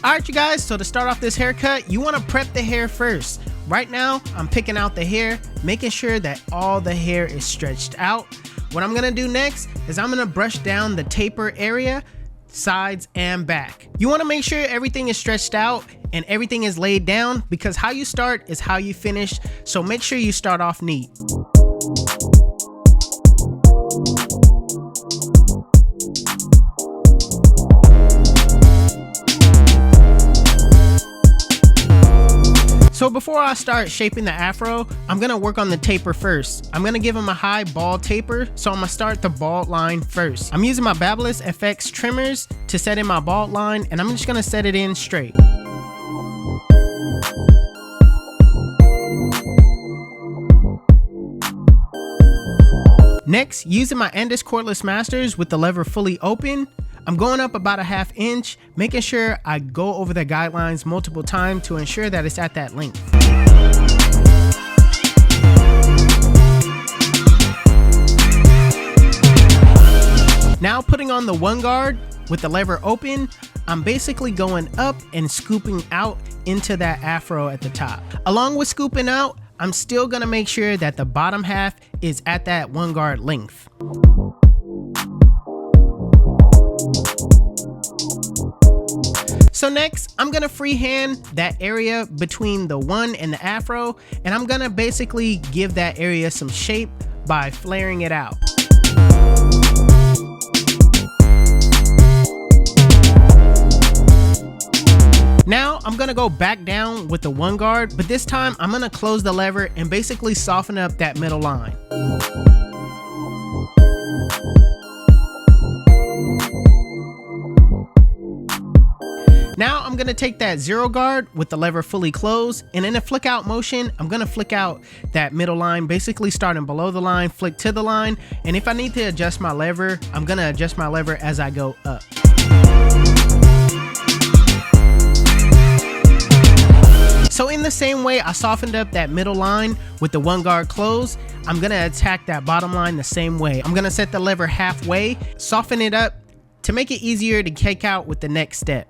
Alright you guys, so to start off this haircut, you want to prep the hair first. Right now, I'm picking out the hair, making sure that all the hair is stretched out. What I'm going to do next is I'm going to brush down the taper area, sides and back. You want to make sure everything is stretched out and everything is laid down, because how you start is how you finish, so make sure you start off neat. So before I start shaping the afro, I'm gonna work on the taper first. I'm gonna give him a high bald taper, so I'm gonna start the bald line first. I'm using my Babyliss FX trimmers to set in my bald line, and I'm just gonna set it in straight. Next, using my Andis cordless masters with the lever fully open, I'm going up about a ½ inch, making sure I go over the guidelines multiple times to ensure that it's at that length. Now putting on the one guard with the lever open, I'm basically going up and scooping out into that afro at the top. Along with scooping out, I'm still gonna make sure that the bottom half is at that one guard length. So next, I'm gonna freehand that area between the one and the afro, and I'm gonna basically give that area some shape by flaring it out. Now I'm gonna go back down with the one guard, but this time I'm gonna close the lever and basically soften up that middle line. Now I'm gonna take that zero guard with the lever fully closed, and in a flick out motion, I'm gonna flick out that middle line, basically starting below the line, flick to the line, and if I need to adjust my lever, I'm gonna adjust my lever as I go up. So in the same way I softened up that middle line with the one guard closed, I'm gonna attack that bottom line the same way. I'm gonna set the lever halfway, soften it up to make it easier to take out with the next step.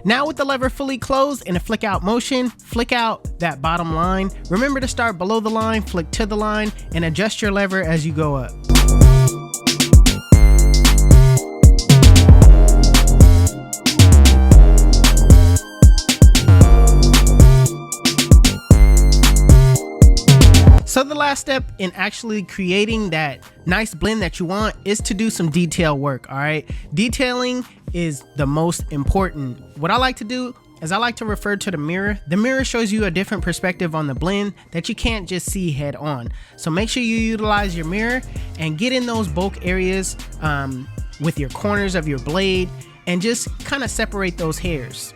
Now with the lever fully closed in a flick out motion, flick out that bottom line. Remember to start below the line, flick to the line, and adjust your lever as you go up. So the last step in actually creating that nice blend that you want is to do some detail work, all right? Detailing is the most important. What I like to do is I like to refer to the mirror. The mirror shows you a different perspective on the blend that you can't just see head on. So make sure you utilize your mirror and get in those bulk areas with your corners of your blade and just kind of separate those hairs.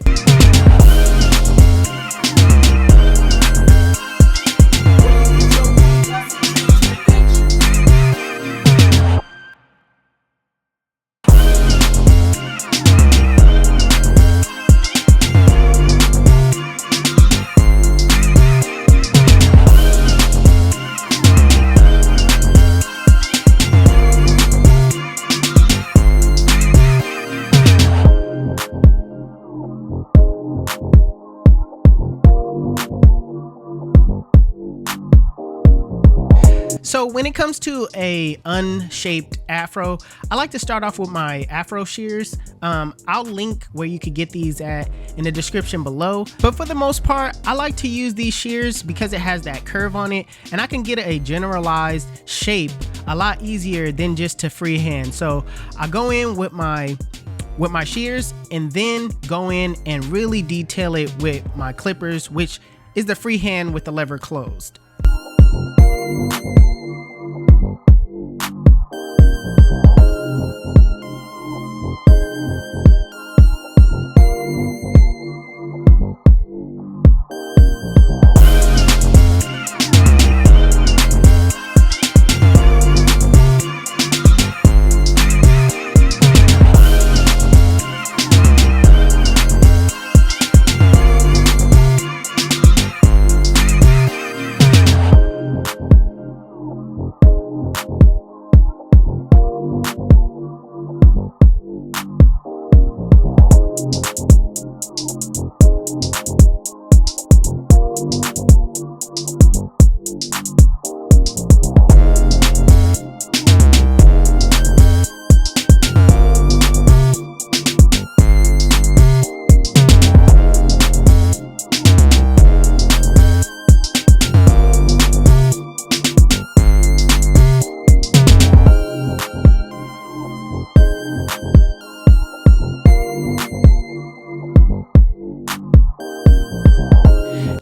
So when it comes to a unshaped afro, I like to start off with my Afro shears. I'll link where you could get these at in the description below. But for the most part, I like to use these shears because it has that curve on it, and I can get a generalized shape a lot easier than just to freehand. So I go in with my shears and then go in and really detail it with my clippers, which is the freehand with the lever closed.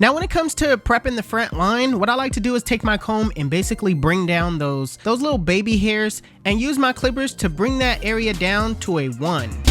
Now when it comes to prepping the front line, what I like to do is take my comb and basically bring down those little baby hairs and use my clippers to bring that area down to a 1.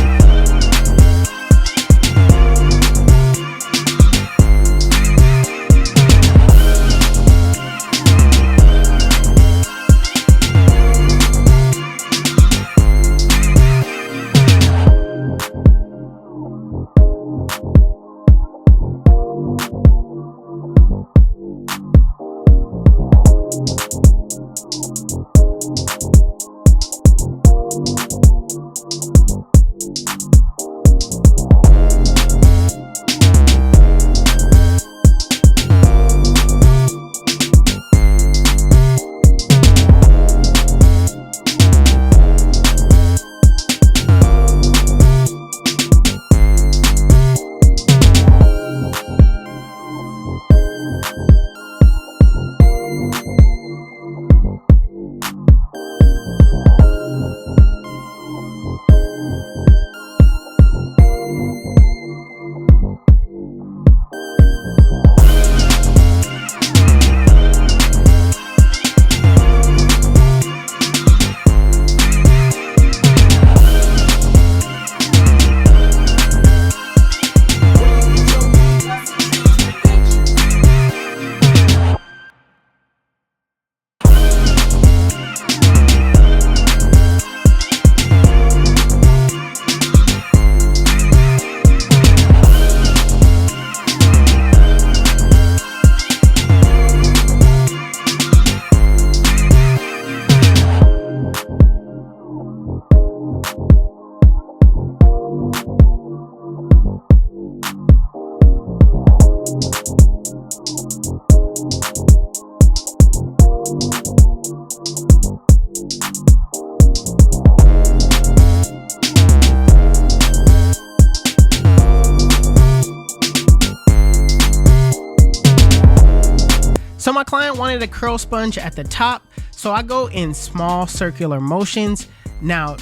So my client wanted a curl sponge at the top, so I go in small circular motions. Now,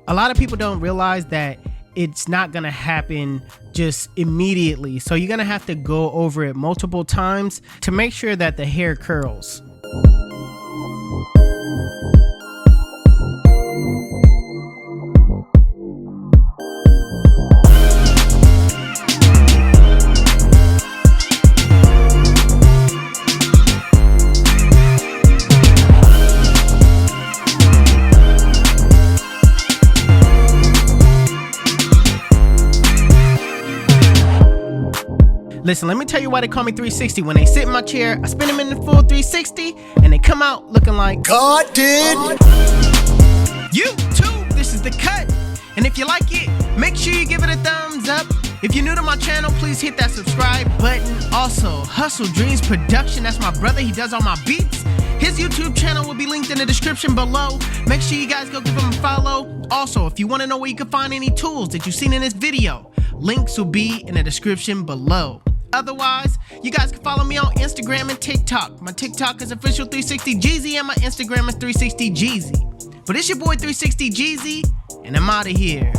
a lot of people don't realize that it's not gonna happen just immediately. So you're gonna have to go over it multiple times to make sure that the hair curls. Listen, let me tell you why they call me 360. When they sit in my chair, I spin them in the full 360, and they come out looking like God did. YouTube, this is the cut. And if you like it, make sure you give it a thumbs up. If you're new to my channel, please hit that subscribe button. Also, HustleDreamProduction, that's my brother. He does all my beats. His YouTube channel will be linked in the description below. Make sure you guys go give him a follow. Also, if you want to know where you can find any tools that you've seen in this video, links will be in the description below. Otherwise, you guys can follow me on Instagram and TikTok. My TikTok is official360Jeezy and my Instagram is 360Jeezy. But it's your boy 360Jeezy, and I'm out of here.